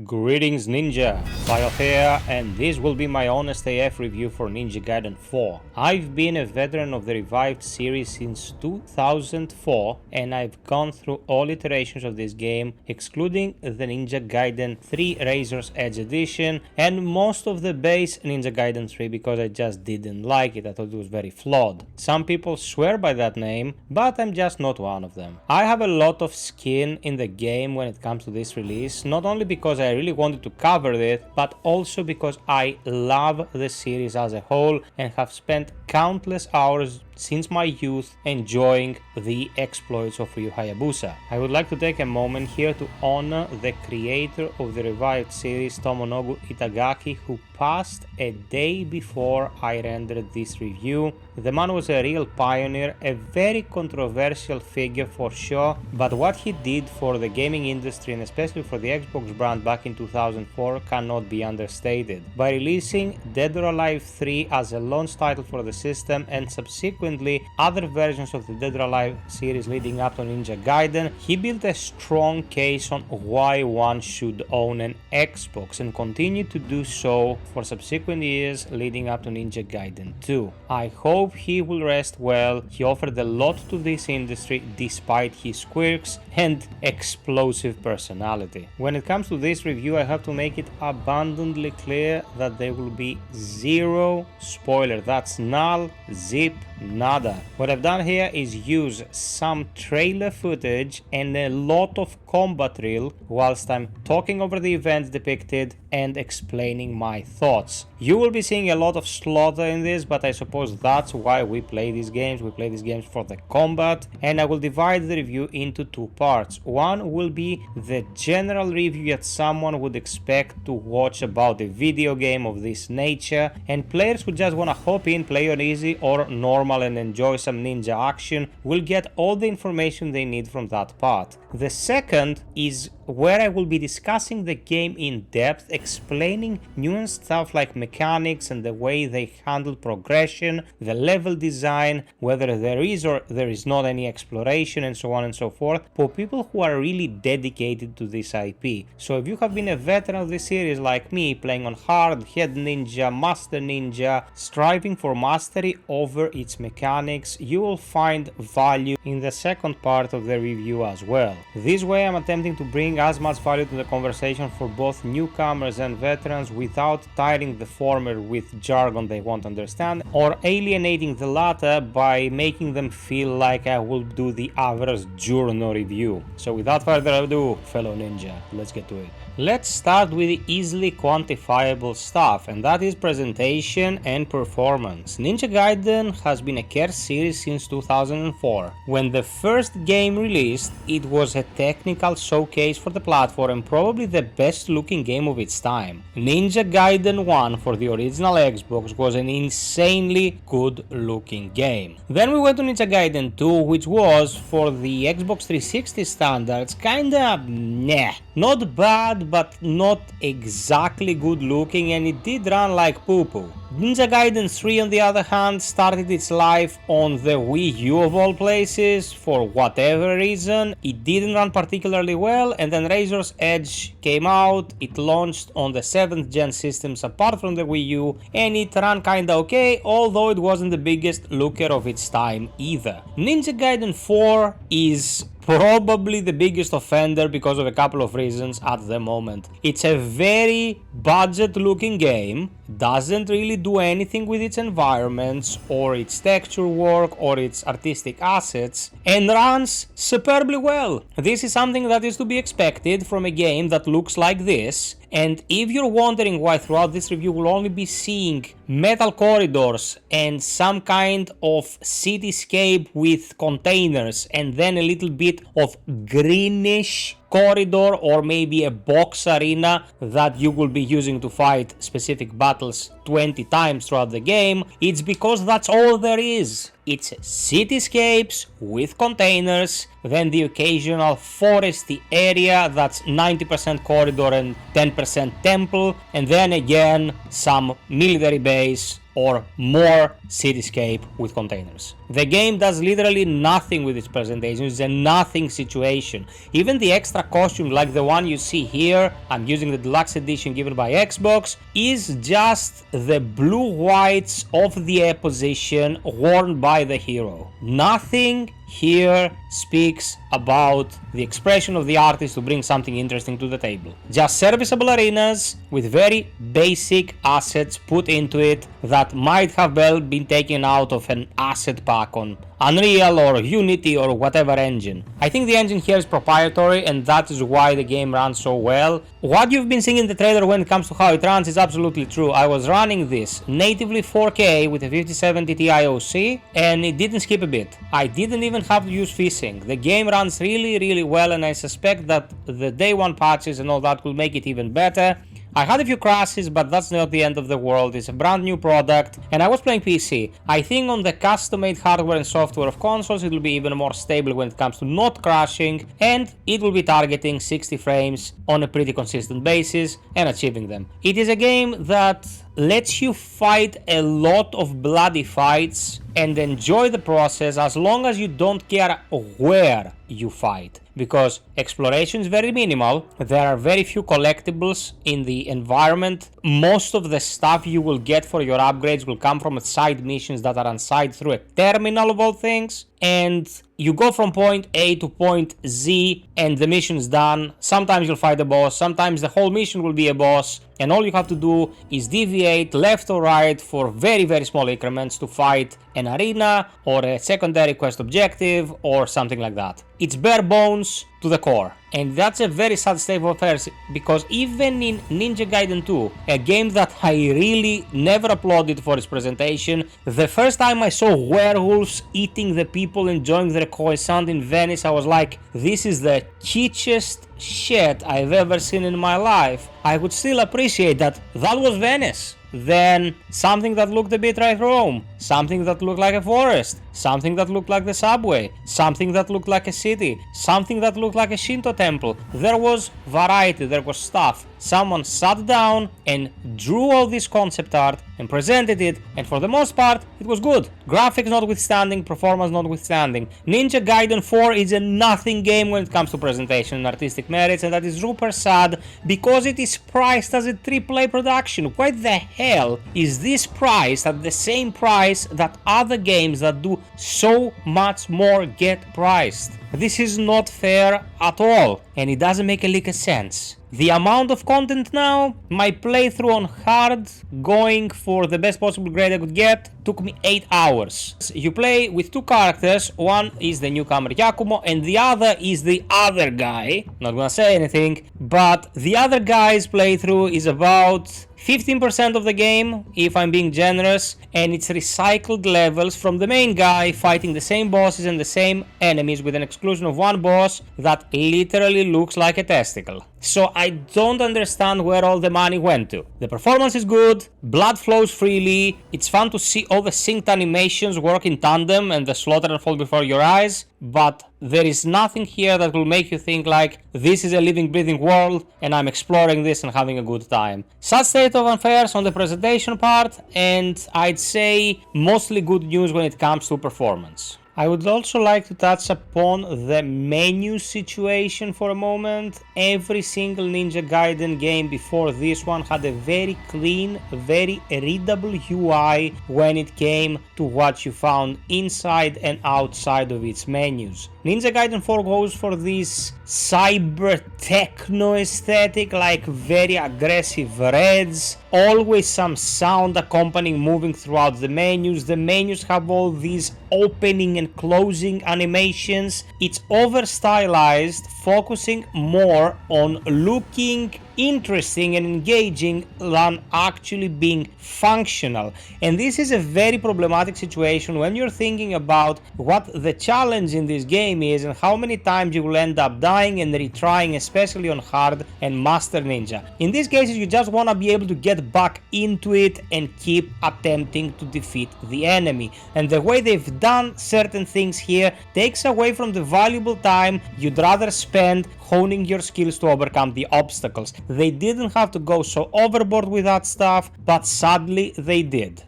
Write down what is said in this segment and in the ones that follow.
Greetings Ninja, FiOth here, and this will be my honest AF review for Ninja Gaiden 4. I've been a veteran of the revived series since 2004 and I've gone through all iterations of this game, excluding the Ninja Gaiden 3 Razor's Edge edition and most of the base Ninja Gaiden 3 because I just didn't like it. I thought it was very flawed. Some people swear by that name, but I'm just not one of them. I have a lot of skin in the game when it comes to this release, not only because I really wanted to cover it, but also because I love the series as a whole and have spent countless hours since my youth enjoying the exploits of Ryu Hayabusa. I would like to take a moment here to honor the creator of the revived series, Tomonobu Itagaki, who passed a day before I rendered this review. The man was a real pioneer, a very controversial figure for sure, but what he did for the gaming industry and especially for the Xbox brand back in 2004 cannot be understated. By releasing Dead or Alive 3 as a launch title for the system and subsequently other versions of the Dead or Alive series leading up to Ninja Gaiden, he built a strong case on why one should own an Xbox and continue to do so for subsequent years leading up to Ninja Gaiden 2. I hope he will rest well. He offered a lot to this industry despite his quirks and explosive personality. When it comes to this review, I have to make it abundantly clear that there will be zero spoiler. That's null, zip, nada. What I've done here is use some trailer footage and a lot of combat reel whilst I'm talking over the events depicted and explaining my thoughts. You will be seeing a lot of slaughter in this, but I suppose that's why we play these games. We play these games for the combat, and I will divide the review into two parts. One will be the general review that someone would expect to watch about a video game of this nature, and players who just want to hop in, play on easy or normal and enjoy some ninja action will get all the information they need from that part. The second is where I will be discussing the game in depth, explaining nuanced stuff like mechanics and the way they handle progression, the level design, whether there is or there is not any exploration, and so on and so forth, for people who are really dedicated to this IP. So if you have been a veteran of this series like me, playing on hard, head ninja, master ninja, striving for mastery over its mechanics, you will find value in the second part of the review as well. This way I'm attempting to bring as much value to the conversation for both newcomers and veterans without tiring the former with jargon they won't understand or alienating the latter by making them feel like I will do the average journal review. So without further ado, fellow ninja, let's get to it. Let's start with the easily quantifiable stuff, and that is presentation and performance. Ninja Gaiden has been a care series since 2004. When the first game released, it was a technical showcase for the platform and probably the best looking game of its time. Ninja Gaiden 1 for the original Xbox was an insanely good looking game. Then we went to Ninja Gaiden 2, which was, for the Xbox 360 standards, kinda meh. Not bad, but not exactly good looking, and it did run like poo-poo. Ninja Gaiden 3 on the other hand started its life on the Wii U of all places. For whatever reason it didn't run particularly well, and then Razor's Edge came out. It launched on the 7th gen systems apart from the Wii U, and it ran kinda okay, although it wasn't the biggest looker of its time either. Ninja Gaiden 4 is probably the biggest offender because of a couple of reasons at the moment. It's a very budget looking game, doesn't really do anything with its environments or its texture work or its artistic assets, and runs superbly well. This is something that is to be expected from a game that looks like this. And if you're wondering why throughout this review we'll only be seeing metal corridors and some kind of cityscape with containers and then a little bit of greenish corridor or maybe a box arena that you will be using to fight specific battles 20 times throughout the game, it's because that's all there is. It's cityscapes with containers, then the occasional foresty area that's 90% corridor and 10% temple, and then again some military base or more cityscape with containers. The game does literally nothing with its presentation. It's a nothing situation. Even the extra costume like the one you see here, I'm using the deluxe edition given by Xbox, is just the blue whites of the opposition worn by the hero. Nothing here speaks about the expression of the artist to bring something interesting to the table. Just serviceable arenas with very basic assets put into it that might have well been taken out of an asset pack on Unreal or Unity or whatever engine. I think the engine here is proprietary and that is why the game runs so well. What you've been seeing in the trailer when it comes to how it runs is absolutely true. I was running this natively 4K with a 5070 Ti OC and it didn't skip a bit. I didn't even have to use FreeSync. The game runs really well and I suspect that the day one patches and all that will make it even better. I had a few crashes, but that's not the end of the world. It's a brand new product and I was playing PC. I think on the custom-made hardware and software of consoles it will be even more stable when it comes to not crashing, and it will be targeting 60 frames on a pretty consistent basis and achieving them. It is a game that lets you fight a lot of bloody fights and enjoy the process as long as you don't care where you fight, because exploration is very minimal. There are very few collectibles in the environment. Most of the stuff you will get for your upgrades will come from side missions that are unsigned through a terminal of all things, and you go from point A to point Z and the mission's done. Sometimes you'll fight a boss, sometimes the whole mission will be a boss, and all you have to do is deviate left or right for very small increments to fight an arena or a secondary quest objective or something like that. It's bare bones to the core, and that's a very sad state of affairs, because even in Ninja Gaiden 2, a game that I really never applauded for its presentation, the first time I saw werewolves eating the people enjoying their croissant in Venice, I was like, this is the kitschiest shit I've ever seen in my life. I would still appreciate that was Venice. Then something that looked a bit like Rome, something that looked like a forest, something that looked like the subway, something that looked like a city, something that looked like a Shinto temple. There was variety, there was stuff. Someone sat down and drew all this concept art and presented it, and for the most part it was good. Graphics notwithstanding, performance notwithstanding. Ninja Gaiden 4 is a nothing game when it comes to presentation and artistic merits, and that is super sad because it is priced as a AAA production. Why the hell is this priced at the same price that other games that do so much more get priced? This is not fair at all, and it doesn't make a lick of sense. The amount of content now, my playthrough on hard, going for the best possible grade I could get, took me 8 hours. You play with two characters, one is the newcomer Yakumo and the other is the other guy. Not gonna say anything, but the other guy's playthrough is about 15% of the game, if I'm being generous, and it's recycled levels from the main guy fighting the same bosses and the same enemies, with an exclusion of one boss that literally looks like a testicle. So I don't understand where all the money went to. The performance is good, blood flows freely, it's fun to see all the synced animations work in tandem and the slaughter unfold before your eyes, but there is nothing here that will make you think like, this is a living, breathing world and I'm exploring this and having a good time. Sad state of affairs on the presentation part, and I'd say mostly good news when it comes to performance. I would also like to touch upon the menu situation for a moment. Every single Ninja Gaiden game before this one had a very clean, very readable UI when it came to what you found inside and outside of its menus. Ninja Gaiden 4 goes for this cyber techno aesthetic, like very aggressive reds, always some sound accompanying moving throughout the menus. The menus have all these opening and closing animations. It's over stylized, focusing more on looking interesting and engaging than actually being functional. And this is a very problematic situation when you're thinking about what the challenge in this game is and how many times you will end up dying and retrying, especially on hard and master ninja. In these cases you just want to be able to get back into it and keep attempting to defeat the enemy, and the way they've done certain things here takes away from the valuable time you'd rather spend honing your skills to overcome the obstacles. They didn't have to go so overboard with that stuff, but sadly they did.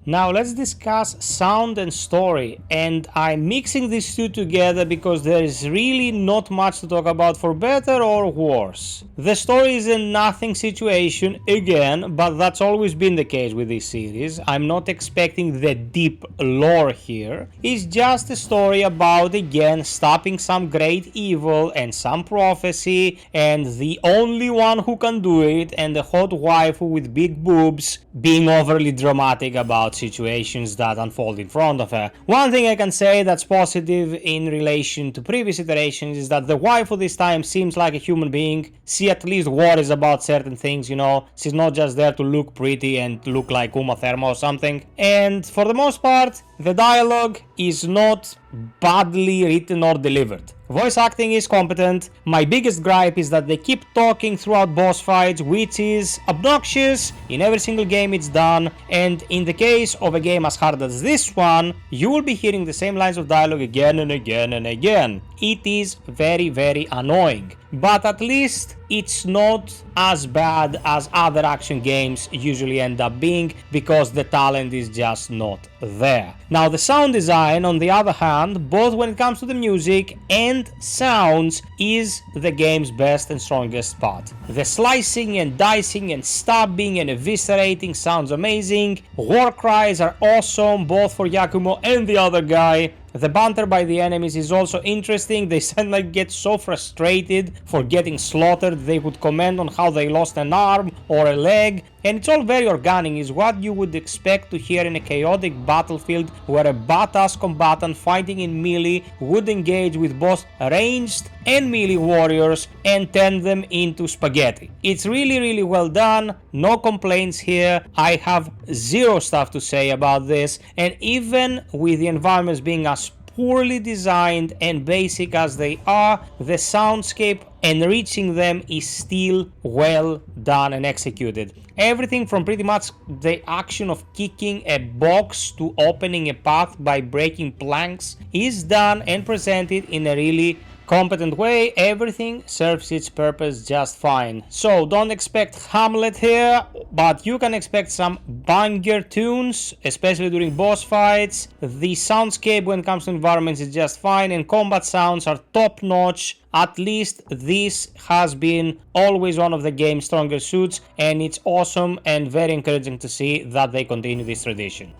Now let's discuss sound and story, and I'm mixing these two together because there is really not much to talk about for better or worse. The story is a nothing situation again, but that's always been the case with this series. I'm not expecting the deep lore here. It's just a story about again stopping some great evil and some prophecy, and the only one who can do it, and the hot waifu with big boobs being overly dramatic about situations that unfold in front of her. One thing I can say that's positive in relation to previous iterations is that the waifu this time seems like a human being. She at least worries about certain things, you know. She's not just there to look pretty and look like Uma Thurman or something. And for the most part, the dialogue is not badly written or delivered. Voice acting is competent. My biggest gripe is that they keep talking throughout boss fights, which is obnoxious. In every single game it's done, and in the case of a game as hard as this one, you will be hearing the same lines of dialogue again and again and again. It is very, very annoying, but at least it's not as bad as other action games usually end up being, because the talent is just not there. Now the sound design, on the other hand, both when it comes to the music and sounds, is the game's best and strongest part. The slicing and dicing and stabbing and eviscerating sounds amazing. War cries are awesome, both for Yakumo and the other guy. The banter by the enemies is also interesting. They suddenly get so frustrated for getting slaughtered they would comment on how they lost an arm or a leg, and it's all very organic. Is what you would expect to hear in a chaotic battlefield where a badass combatant fighting in melee would engage with both ranged and melee warriors and turn them into spaghetti. It's really well done, no complaints here. I have zero stuff to say about this, and even with the environments being as poorly designed and basic as they are, the soundscape and reaching them is still well done and executed. Everything from pretty much the action of kicking a box to opening a path by breaking planks is done and presented in a really competent way. Everything serves its purpose just fine. So don't expect Hamlet here, but you can expect some banger tunes, especially during boss fights. The soundscape when it comes to environments is just fine, and combat sounds are top notch. At least this has been always one of the game's stronger suits, and it's awesome and very encouraging to see that they continue this tradition.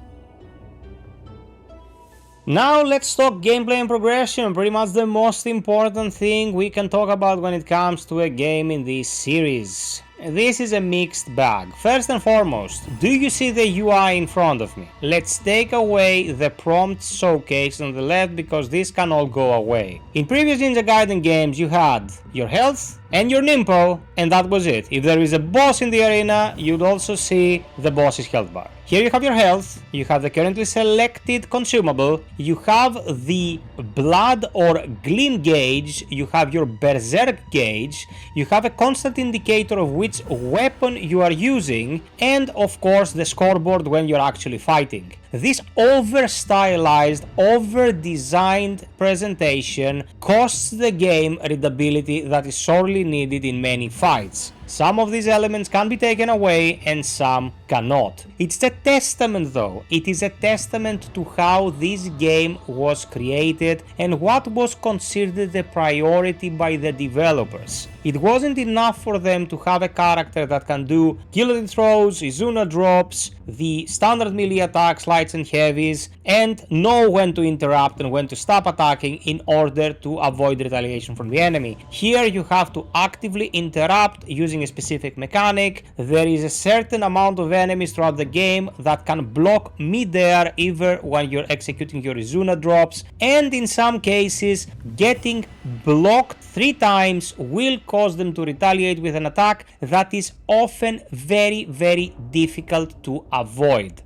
Now let's talk gameplay and progression, pretty much the most important thing we can talk about when it comes to a game in this series. This is a mixed bag. First and foremost, do you see the UI in front of me? Let's take away the prompt showcase on the left, because this can all go away. In previous Ninja Gaiden games you had your health and your nimpo, and that was it. If there is a boss in the arena, you'd also see the boss's health bar. Here you have your health, you have the currently selected consumable, you have the blood or gleam gauge, you have your berserk gauge, you have a constant indicator of which weapon you are using, and of course the scoreboard when you're actually fighting. This over-stylized, over-designed presentation costs the game readability that is sorely needed in many fights. Some of these elements can be taken away and some cannot. It's a testament though, it is a testament to how this game was created and what was considered a priority by the developers. It wasn't enough for them to have a character that can do guillotine throws, IZUNA drops, the standard melee attacks, lights and heavies, and know when to interrupt and when to stop attacking in order to avoid retaliation from the enemy. Here you have to actively interrupt using a specific mechanic. There is a certain amount of enemies throughout the game that can block mid-air even when you're executing your IZUNA drops, and in some cases getting blocked 3 times will cause them to retaliate with an attack that is often very difficult to avoid.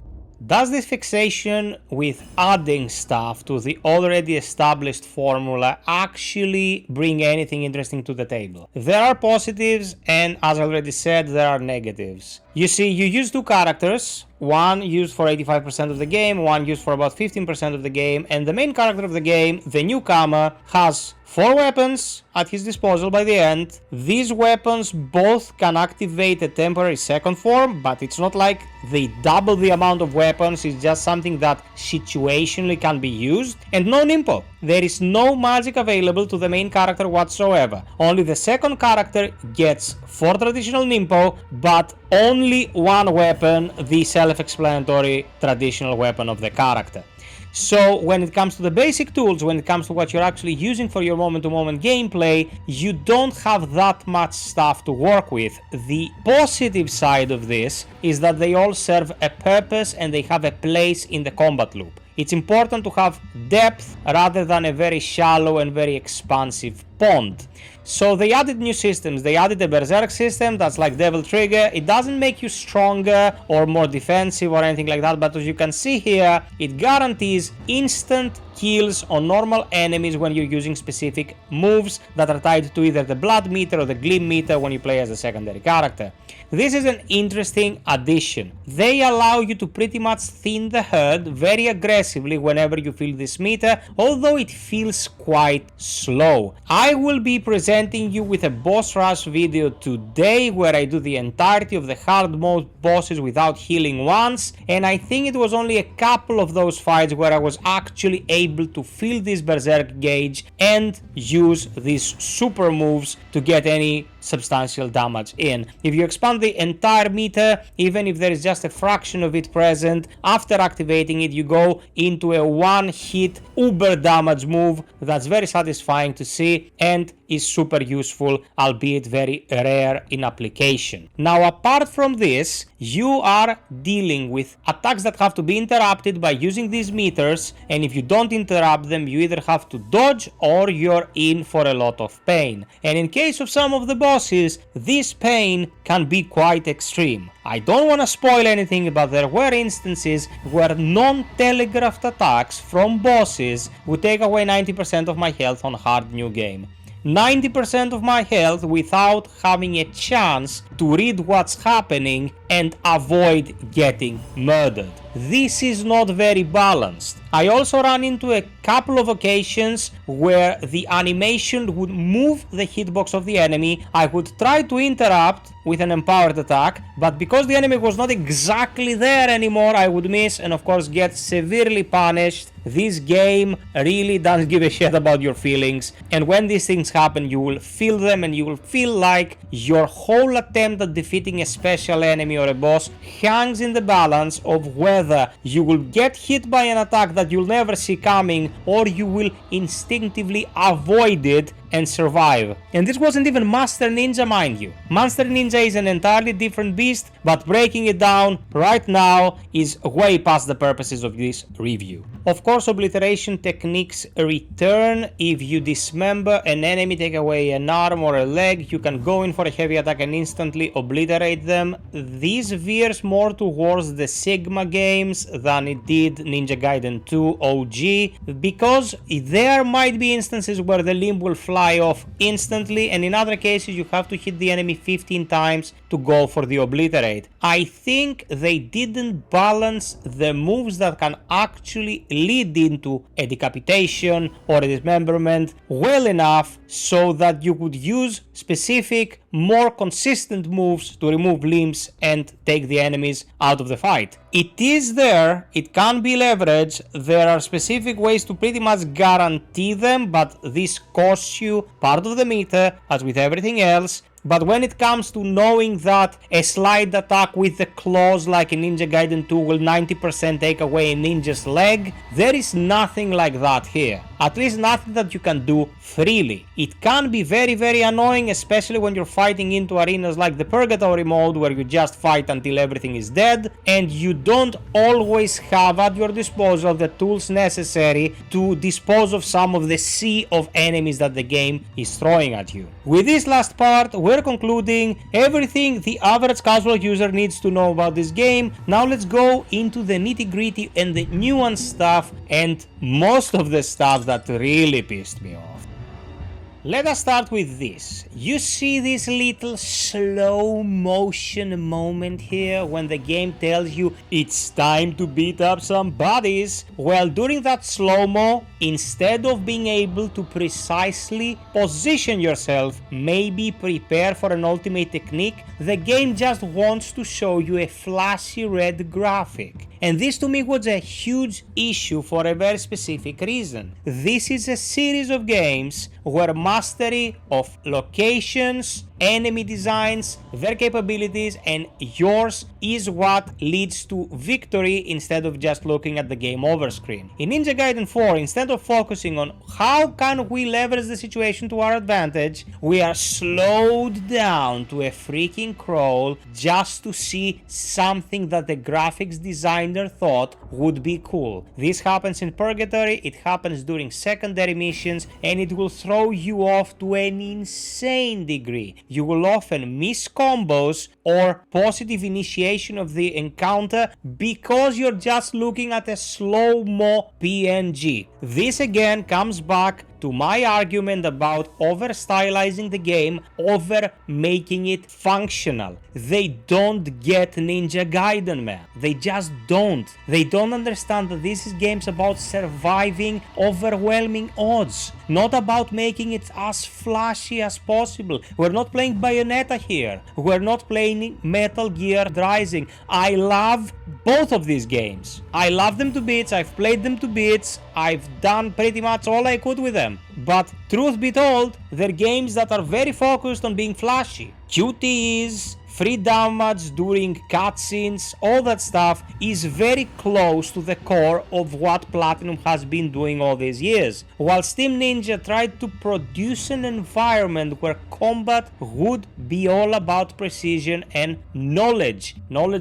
Does this fixation with adding stuff to the already established formula actually bring anything interesting to the table? There are positives, and as I already said, there are negatives. You see, you use 2 characters, one used for 85% of the game, one used for about 15% of the game, and the main character of the game, the newcomer, has 4 weapons at his disposal by the end. These weapons both can activate a temporary second form, but it's not like they double the amount of weapons, it's just something that situationally can be used. And no Nimpo. There is no magic available to the main character whatsoever. Only the second character gets 4 traditional Nimpo, but only 1 weapon, the self-explanatory traditional weapon of the character. So when it comes to the basic tools, when it comes to what you're actually using for your moment-to-moment gameplay, you don't have that much stuff to work with. The positive side of this is that they all serve a purpose and they have a place in the combat loop. It's important to have depth rather than a very shallow and very expansive pond. So they added new systems. They added a berserk system that's like Devil Trigger. It doesn't make you stronger or more defensive or anything like that, but as you can see here, it guarantees instant kills on normal enemies when you're using specific moves that are tied to either the blood meter or the gleam meter when you play as a secondary character. This is an interesting addition. They allow you to pretty much thin the herd very aggressively whenever you feel this meter, although it feels quite slow. I will be presenting you with a boss rush video today where I do the entirety of the hard mode bosses without healing once, and I think it was only a couple of those fights where I was actually able to feel this berserk gauge and use these super moves to get any substantial damage in. If you expand the entire meter, even if there is just a fraction of it present, after activating it you go into a one-hit uber damage move that's very satisfying to see and is super useful, albeit very rare in application. Now apart from this, you are dealing with attacks that have to be interrupted by using these meters, and if you don't interrupt them you either have to dodge or you're in for a lot of pain. And in case of some of the bosses, this pain can be quite extreme. I don't want to spoil anything, but there were instances where non-telegraphed attacks from bosses would take away 90% of my health on hard new game. 90% of my health without having a chance to read what's happening and avoid getting murdered. This is not very balanced. I also ran into a couple of occasions where the animation would move the hitbox of the enemy. I would try to interrupt with an empowered attack, but because the enemy was not exactly there anymore, I would miss and of course get severely punished. This game really doesn't give a shit about your feelings, and when these things happen you will feel them and you will feel like your whole attempt at defeating a special enemy or a boss hangs in the balance of whether you will get hit by an attack that you'll never see coming or you will instinctively avoid it and survive. And this wasn't even Master Ninja, mind you. Master Ninja is an entirely different beast, but breaking it down right now is way past the purposes of this review. Of course, obliteration techniques return. If you dismember an enemy, take away an arm or a leg, you can go in for a heavy attack and instantly obliterate them. This veers more towards the Sigma games than it did Ninja Gaiden 2 OG, because there might be instances where the limb will fly off instantly, and in other cases you have to hit the enemy 15 times to go for the obliterate. I think they didn't balance the moves that can actually lead into a decapitation or a dismemberment well enough so that you could use specific, more consistent moves to remove limbs and take the enemies out of the fight. It is there, it can be leveraged, there are specific ways to pretty much guarantee them, but this costs you part of the meter, as with everything else. But when it comes to knowing that a slide attack with the claws like in Ninja Gaiden 2 will 90% take away a ninja's leg, there is nothing like that here. At least nothing that you can do freely. It can be very annoying, especially when you're fighting into arenas like the Purgatory mode where you just fight until everything is dead and you don't always have at your disposal the tools necessary to dispose of some of the sea of enemies that the game is throwing at you. With this last part, we're concluding everything the average casual user needs to know about this game. Now let's go into the nitty-gritty and the nuanced stuff, and most of the stuff that really pissed me off. Let us start with this. You see this little slow motion moment here when the game tells you it's time to beat up some buddies? Well, during that slow-mo, instead of being able to precisely position yourself, maybe prepare for an ultimate technique, the game just wants to show you a flashy red graphic. And this to me was a huge issue for a very specific reason. This is a series of games where mastery of locations, enemy designs, their capabilities, and yours is what leads to victory instead of just looking at the game over screen. In Ninja Gaiden 4, instead of focusing on how can we leverage the situation to our advantage, we are slowed down to a freaking crawl just to see something that the graphics designer thought would be cool. This happens in Purgatory, it happens during secondary missions, and it will throw you off to an insane degree. You will often miss combos or positive initiation of the encounter because you're just looking at a slow-mo PNG. This again comes back to my argument about over-stylizing the game, over making it functional. They don't get Ninja Gaiden, man. They just don't. They don't understand that this is games about surviving overwhelming odds, not about making it as flashy as possible. We're not playing Bayonetta here. We're not playing Metal Gear Rising. I love both of these games. I love them to bits. I've played them to bits. I've done pretty much all I could with them. But truth be told, they're games that are very focused on being flashy. QTEs, free damage during cutscenes, all that stuff is very close to the core of what Platinum has been doing all these years. While Steam Ninja tried to produce an environment where combat would be all about precision and knowledge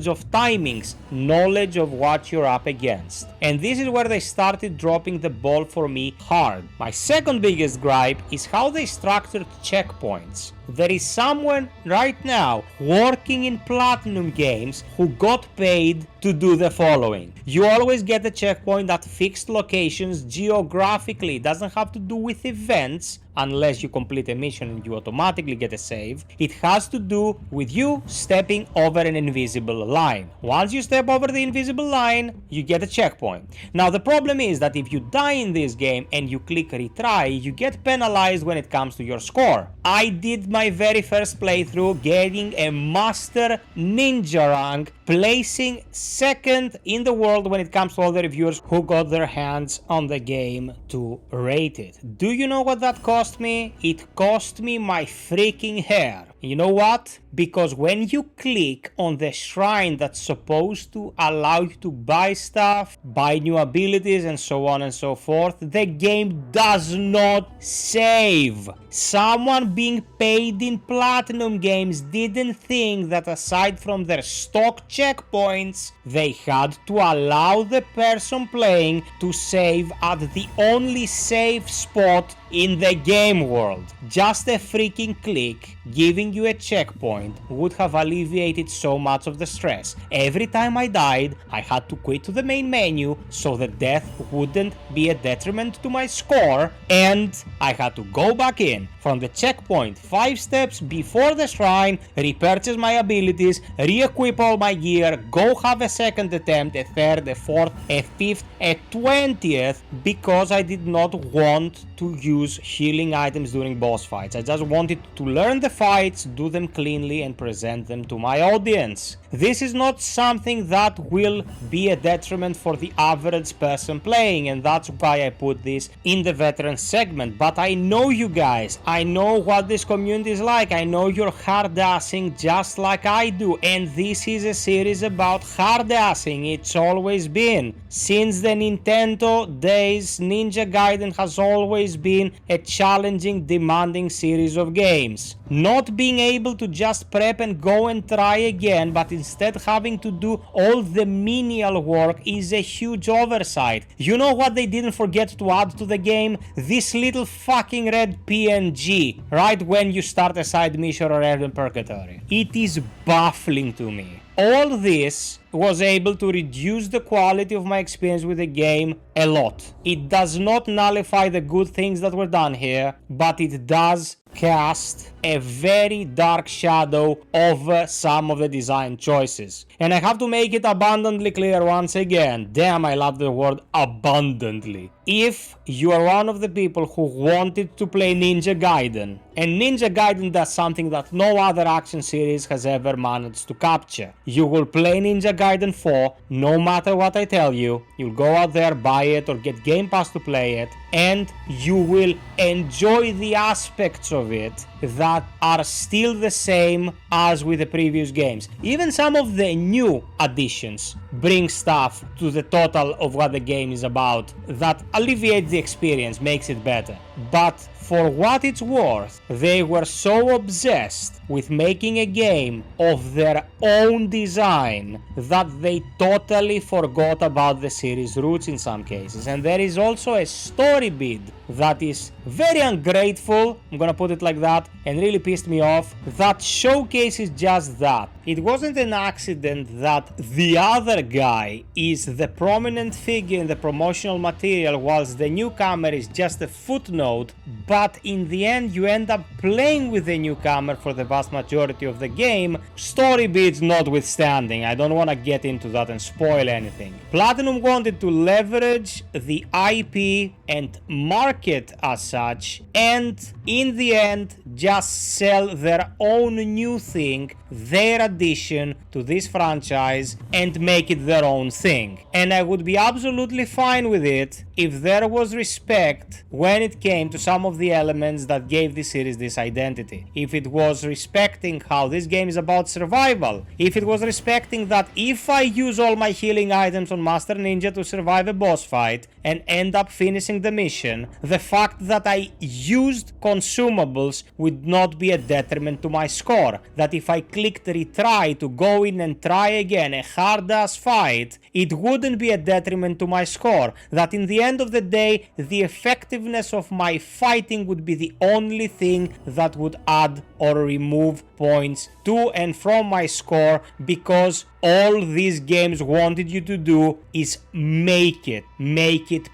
of timings, knowledge of what you're up against. And this is where they started dropping the ball for me hard. My second biggest gripe is how they structured checkpoints. There is someone right now working in Platinum games who got paid to do the following. You always get a checkpoint at fixed locations geographically. It doesn't have to do with events unless you complete a mission and you automatically get a save. It has to do with you stepping over an invisible line. Once you step over the invisible line, you get a checkpoint. Now the problem is that if you die in this game and you click retry, you get penalized when it comes to your score. I did my very first playthrough getting a Master Ninja rank, placing second in the world when it comes to all the reviewers who got their hands on the game to rate it. Do you know what that cost me? It cost me my freaking hair. You know what? Because when you click on the shrine that's supposed to allow you to buy stuff, buy new abilities and so on and so forth, the game does not save. Someone being paid in Platinum games didn't think that aside from their stock checkpoints, they had to allow the person playing to save at the only safe spot in the game world. Just a freaking click giving you a checkpoint would have alleviated so much of the stress. Every time I died, I had to quit to the main menu so the death wouldn't be a detriment to my score, and I had to go back in from the checkpoint 5 steps before the shrine, repurchase my abilities, re-equip all my gear, go have a second attempt, a third, a fourth, a fifth, a 20th, because I did not want to use healing items during boss fights. I just wanted to learn the fights, do them cleanly, and present them to my audience. This is not something that will be a detriment for the average person playing, and that's why I put this in the veteran segment. But I know you guys, I know what this community is like, I know you're hard-assing just like I do, and this is a series about hard-assing. It's always been. Since the Nintendo days, Ninja Gaiden has always been a challenging, demanding series of games. Not being being able to just prep and go and try again, but instead having to do all the menial work is a huge oversight. You know what they didn't forget to add to the game? This little fucking red PNG, right when you start a side mission or area purgatory. It is baffling to me. All this was able to reduce the quality of my experience with the game a lot. It does not nullify the good things that were done here, but it does cast a very dark shadow over some of the design choices. And I have to make it abundantly clear once again, damn, I love the word abundantly. If you are one of the people who wanted to play Ninja Gaiden, and Ninja Gaiden does something that no other action series has ever managed to capture, you will play Ninja Gaiden 4, no matter what I tell you, you'll go out there, buy it or get Game Pass to play it, and you will enjoy the aspects of it that are still the same as with the previous games. Even some of the new additions bring stuff to the total of what the game is about that alleviates the experience, makes it better. But for what it's worth, they were so obsessed with making a game of their own design that they totally forgot about the series roots in some cases. And there is also a story bit that is very ungrateful, I'm gonna put it like that, and really pissed me off, that showcases just that. It wasn't an accident that the other guy is the prominent figure in the promotional material whilst the newcomer is just a footnote, but in the end you end up playing with the newcomer for the vast majority of the game, story bits notwithstanding. I don't want to get into that and spoil anything. Platinum wanted to leverage the IP and market as such, and in the end just sell their own new thing, their addition to this franchise, and make it their own thing. And I would be absolutely fine with it if there was respect when it came to some of the elements that gave this series this identity. If it was respecting how this game is about survival, if it was respecting that if I use all my healing items on Master Ninja to survive a boss fight and end up finishing the mission, the fact that I used consumables would not be a detriment to my score. That if I clicked retry to go in and try again a hard ass fight, it wouldn't be a detriment to my score. That in the end of the day, the effectiveness of my fighting would be the only thing that would add or remove points to and from my score, because all these games wanted you to do is make it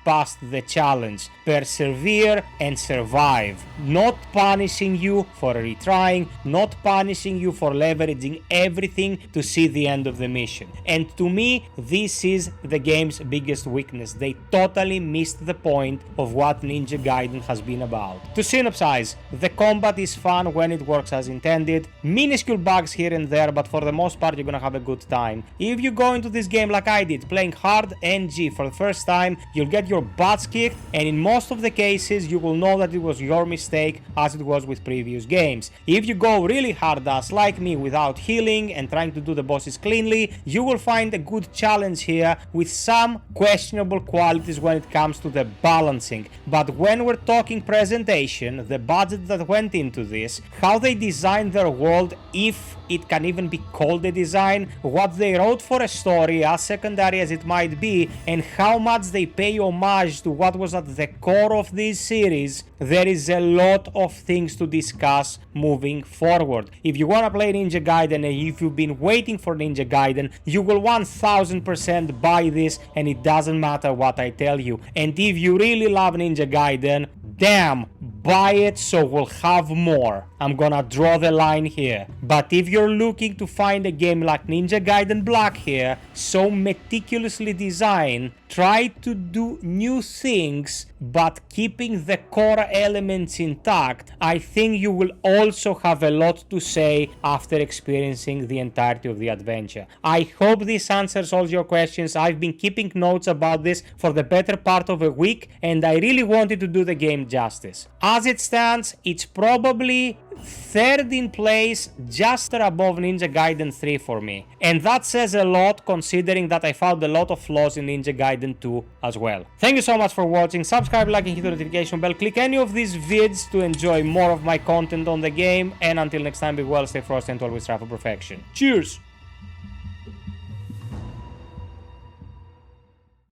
past the challenge, persevere and survive, not punishing you for retrying, not punishing you for leveraging everything to see the end of the mission. And to me, this is the game's biggest weakness. They totally missed the point of what Ninja Gaiden has been about. To synopsize, the combat is fun when it works as intended, minuscule bugs here and there, but for the most part you're gonna have a good time. If you go into this game like I did, playing hard NG for the first time, you'll get your butts kicked, and in most of the cases you will know that it was your mistake, as it was with previous games. If you go really hard ass like me without healing and trying to do the bosses cleanly, you will find a good challenge here with some questionable qualities when it comes to the balancing. But when we're talking presentation, the budget that went into this, how they designed their world, if it can even be called a design, what they wrote for a story, as secondary as it might be, and how much they pay homage to what was at the core of this series, there is a lot of things to discuss moving forward. If you wanna play Ninja Gaiden, and if you've been waiting for Ninja Gaiden, you will 1000% buy this, and it doesn't matter what I tell you. And if you really love Ninja Gaiden, damn, buy it so we'll have more. I'm gonna draw the line here. But if you're looking to find a game like Ninja Gaiden Black here, so meticulously designed, try to do new things but keeping the core elements intact, I think you will also have a lot to say after experiencing the entirety of the adventure. I hope this answers all your questions. I've been keeping notes about this for the better part of a week, and I really wanted to do the game and justice. As it stands, it's probably third in place, just above Ninja Gaiden 3 for me. And that says a lot, considering that I found a lot of flaws in Ninja Gaiden 2 as well. Thank you so much for watching. Subscribe, like, and hit the notification bell. Click any of these vids to enjoy more of my content on the game. And until next time, be well, stay frosty, and always strive for perfection. Cheers!